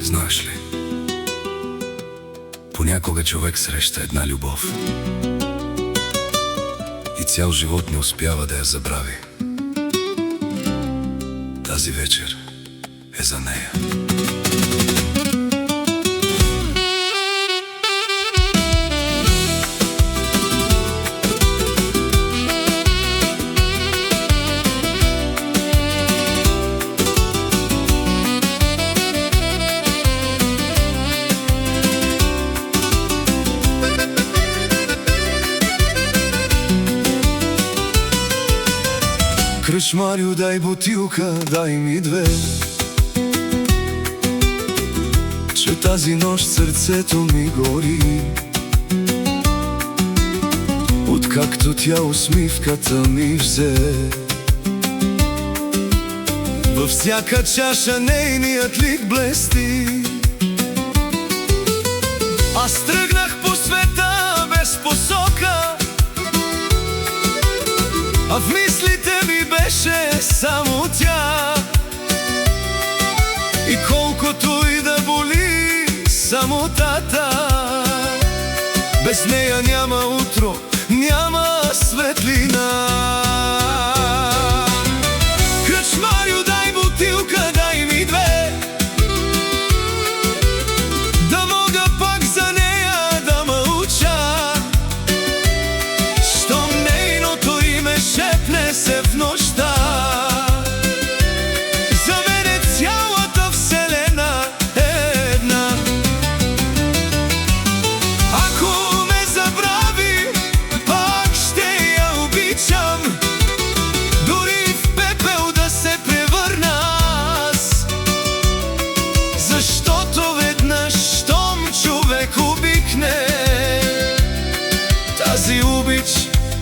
Знаеш ли, понякога човек среща една любов и цял живот не успява да я забрави. Тази вечер е за нея. Кръчмарю, дай бутилка, дай ми две, че тази нощ сърцето ми гори. Откакто тя усмивката ми взе, във всяка чаша нейният лик блести. Аз тръгнах по света без посока, а в мислите ми беше само тя. И колкото и да боли самотата, без нея няма утро, няма светлина. Кръчмарю, дай бутилка, дай ми две, да мога пак за нея да мълча. Щом нейното име шепне се в нощта, за мен е цялата вселена една. Ако ме забрави, пак ще я обичам, дори в пепел да се превърна аз. Защото веднъж, щом човек обикне, тази обич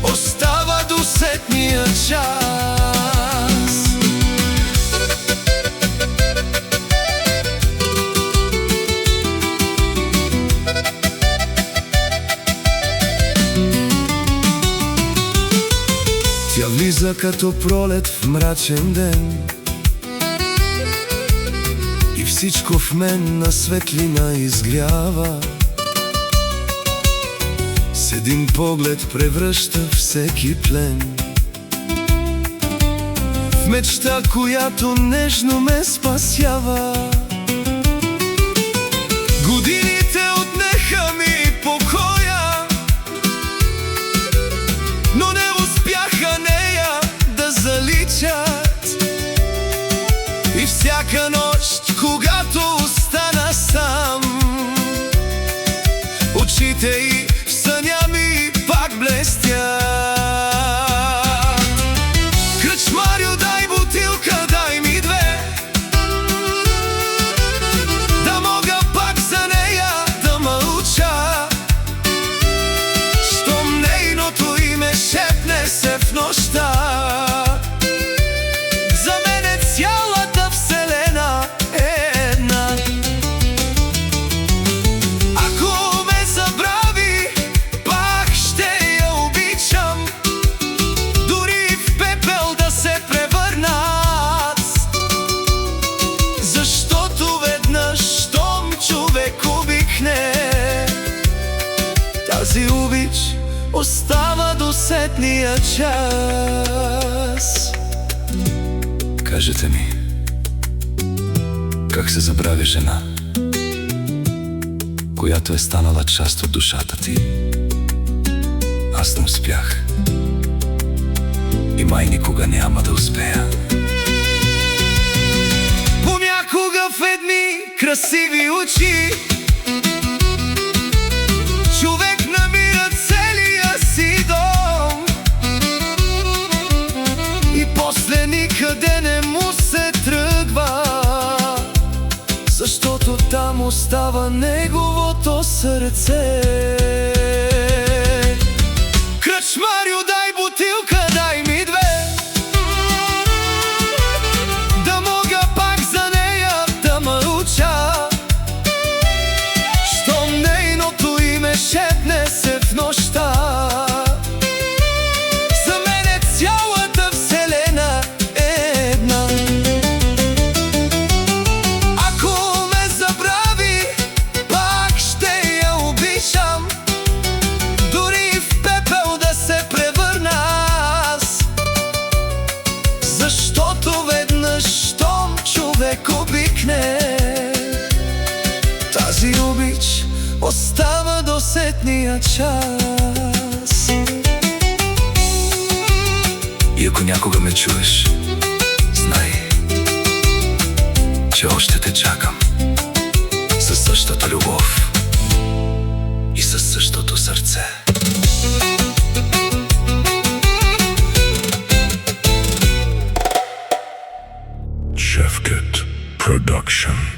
остава до сетния час. Тя влиза като пролет в мрачен ден и всичко в мен на светлина изгрява. С един поглед превръща всеки плен в мечта, която нежно ме спасява. Годините отнеха ми покоя, но не успяха нея да заличат. И всяка нощ, когато остана сам, очите й в съня ми пак блестят. Кръчмарю, дай бутилка, дай ми две, да мога пак за нея да мълча. Щом нейното име шепне се в нощта, за мен е цялата вселена една. Ако ме забрави, пак ще я обичам, дори в пепел да се превърна аз. Защото веднъж, щом човек обикне, тази обич остава до сетния час. Кажете ми, как се забравя жена, която е станала част от душата ти? Аз не успях и май никога няма да успея. Понякога в едни красиви очи човек намира целия си дом и после никъде не му се тръгва, защото там остава неговото сърце. Кръчмарю, дай бутилка, дай ми две, да мога пак за нея да мълча. Щом нейното име шепне се в нощта, за мен е цялата вселена една. Ако ме забрави, остава до сетния час. И ако някога ме чуеш, знай, че още те чакам със същата любов и със същото сърце. Şevket Production.